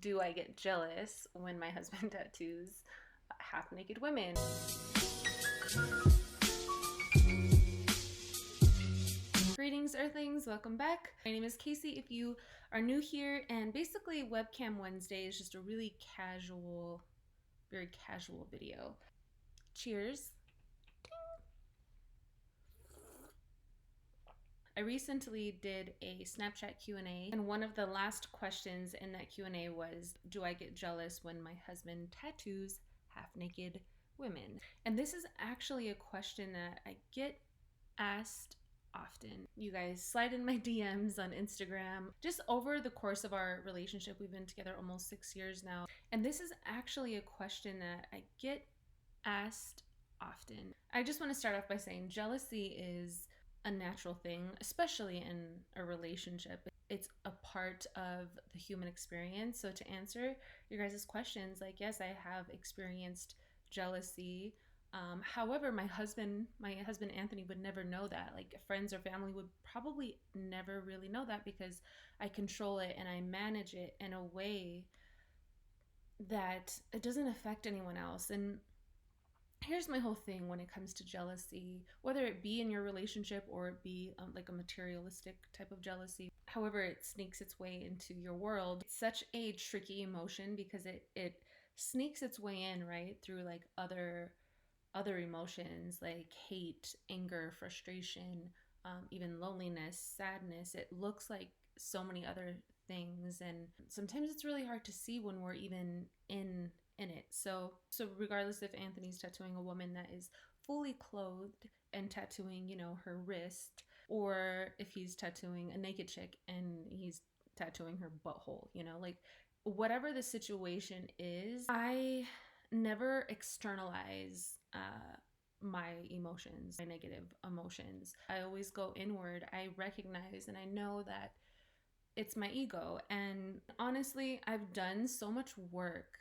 Do I get jealous when my husband tattoos half-naked women? Greetings, Earthlings. Welcome back. My name is Kasey. If you are new here, and basically Webcam Wednesday is just a really casual, very casual video. Cheers. I recently did a Snapchat Q&A, and one of the last questions in that Q&A was, do I get jealous when my husband tattoos half-naked women? And this is actually a question that I get asked often. You guys slide in my DMs on Instagram. Just over the course of our relationship, we've been together almost 6 years now. And this is actually a question that I get asked often. I just want to start off by saying jealousy is a natural thing, especially in a relationship. It's a part of the human experience. So to answer your guys' questions, like, yes, I have experienced jealousy. However, my husband Anthony would never know that. Like, friends or family would probably never really know that, because I control it and I manage it in a way that it doesn't affect anyone else. And here's my whole thing when it comes to jealousy, whether it be in your relationship or it be like a materialistic type of jealousy, however it sneaks its way into your world. It's such a tricky emotion because it sneaks its way in, right, through like other emotions like hate, anger, frustration, even loneliness, sadness. It looks like so many other things, and sometimes it's really hard to see when we're even in it. So regardless if Anthony's tattooing a woman that is fully clothed and tattooing, her wrist, or if he's tattooing a naked chick and he's tattooing her butthole, like whatever the situation is, I never externalize my emotions, my negative emotions. I always go inward. I recognize and I know that it's my ego. And honestly, I've done so much work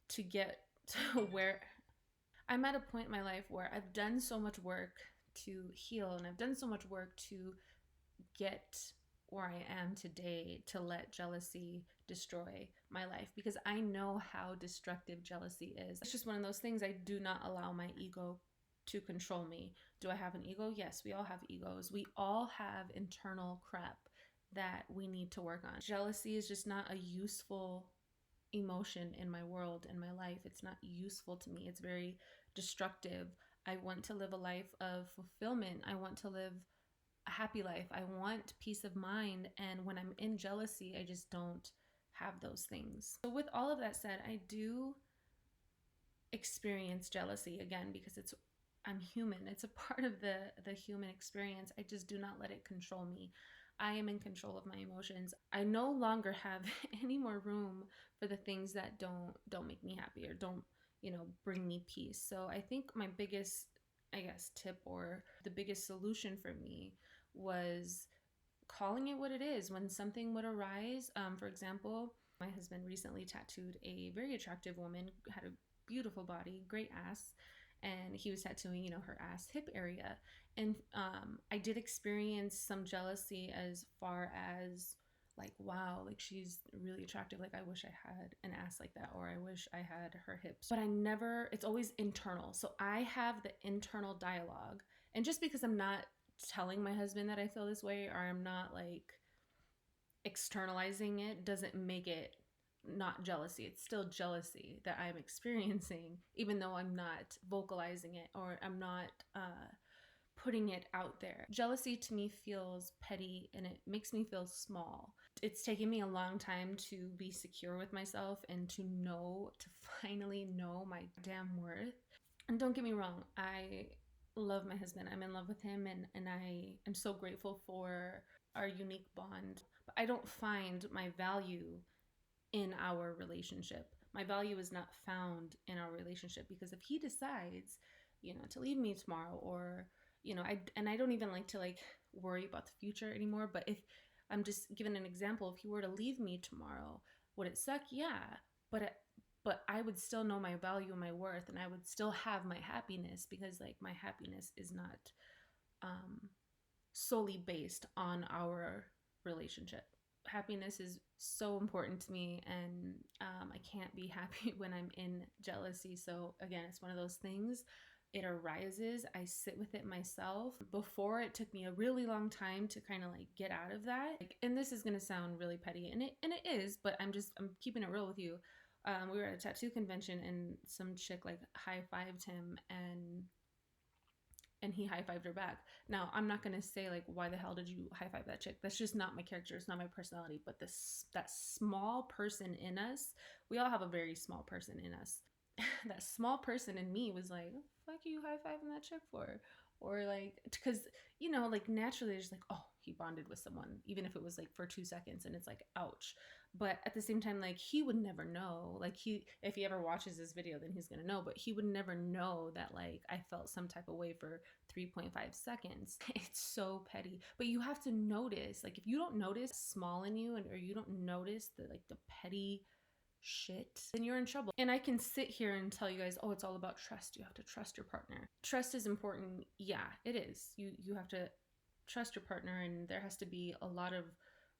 to get to where I'm at a point in my life where I've done so much work to heal, and I've done so much work to get where I am today, to let jealousy destroy my life, because I know how destructive jealousy is. It's just one of those things. I do not allow my ego to control me. Do I have an ego? Yes, we all have egos. We all have internal crap that we need to work on. Jealousy is just not a useful emotion in my world, in my life. It's not useful to me. It's very destructive. I want to live a life of fulfillment. I want to live a happy life. I want peace of mind. And when I'm in jealousy, I just don't have those things. So with all of that said, I do experience jealousy, again, because I'm human. It's a part of the human experience. I just do not let it control me. I am in control of my emotions. I no longer have any more room for the things that don't make me happy or don't, bring me peace. So I think my biggest, tip, or the biggest solution for me, was calling it what it is. When something would arise, for example, my husband recently tattooed a very attractive woman, had a beautiful body, great ass, and he was tattooing, her ass hip area. And I did experience some jealousy as far as like, wow, like she's really attractive. Like I wish I had an ass like that, or I wish I had her hips. But it's always internal. So I have the internal dialogue. And just because I'm not telling my husband that I feel this way, or I'm not like externalizing it, doesn't make it not jealousy. It's still jealousy that I'm experiencing, even though I'm not vocalizing it, or I'm not putting it out there. Jealousy to me feels petty, and it makes me feel small. It's taken me a long time to be secure with myself and to finally know my damn worth. And don't get me wrong, I love my husband. I'm in love with him, and I am so grateful for our unique bond. But I don't find my value in our relationship. My value is not found in our relationship, because if he decides, to leave me tomorrow, or, I don't even like to worry about the future anymore. But if I'm just giving an example, if he were to leave me tomorrow, would it suck? Yeah. But I would still know my value and my worth, and I would still have my happiness, because my happiness is not solely based on our relationship. Happiness is so important to me, and I can't be happy when I'm in jealousy. So again, it's one of those things. It arises, I sit with it myself. Before, it took me a really long time to kind of like get out of that. Like, and this is gonna sound really petty, and it is, but I'm keeping it real with you. We were at a tattoo convention, and some chick like high-fived him, and he high-fived her back. Now, I'm not going to say like, why the hell did you high-five that chick? That's just not my character. It's not my personality. But that small person in us, we all have a very small person in us. That small person in me was like, what the fuck are you high-fiving that chick for? Or like, because, you know, like naturally there's like, oh, he bonded with someone, even if it was like for 2 seconds, and it's like, ouch. But at the same time, like, he would never know. Like, if he ever watches this video, then he's gonna know. But he would never know that like I felt some type of way for 3.5 seconds. It's so petty. But you have to notice. Like, if you don't notice small in you, or you don't notice the like the petty shit, then you're in trouble. And I can sit here and tell you guys, oh, it's all about trust. You have to trust your partner. Trust is important. Yeah, it is. You have to trust your partner, and there has to be a lot of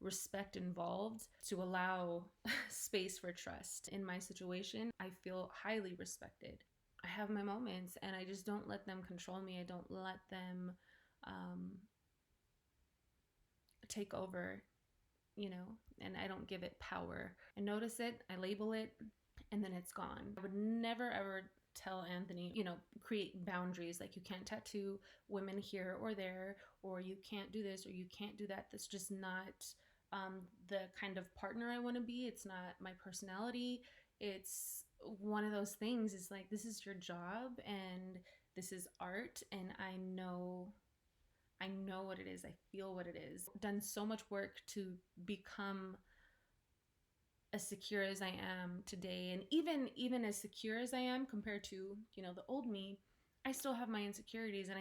respect involved to allow space for trust. In my situation, I feel highly respected. I have my moments, and I just don't let them control me. I don't let them take over, you know, and I don't give it power. I notice it, I label it, and then it's gone. I would never ever tell Anthony, you know, create boundaries like you can't tattoo women here or there, or you can't do this, or you can't do that. That's just not the kind of partner I want to be. It's not my personality. It's one of those things. It's like, this is your job, and this is art, and I know what it is. I feel what it is. I've done so much work to become as secure as I am today, and even as secure as I am compared to, you know, the old me, I still have my insecurities, and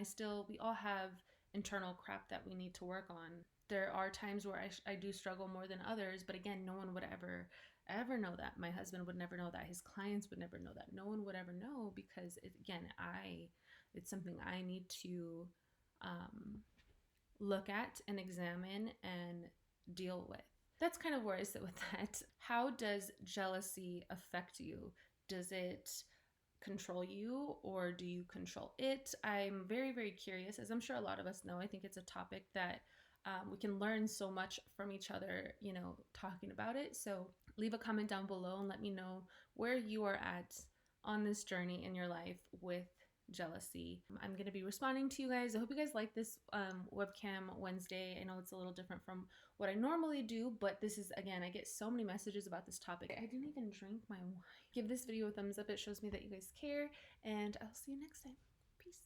we all have internal crap that we need to work on. There are times where I do struggle more than others, but again, no one would ever know that. My husband would never know that. His clients would never know that. No one would ever know, because it's something I need to look at and examine and deal with. That's kind of where I sit with that. How does jealousy affect you? Does it control you, or do you control it? I'm very, very curious, as I'm sure a lot of us know. I think it's a topic that we can learn so much from each other, you know, talking about it. So leave a comment down below and let me know where you are at on this journey in your life with jealousy. I'm going to be responding to you guys. I hope you guys like this webcam Wednesday. I know it's a little different from what I normally do, but this is, again, I get so many messages about this topic. I didn't even drink my wine. Give this video a thumbs up. It shows me that you guys care, and I'll see you next time. Peace.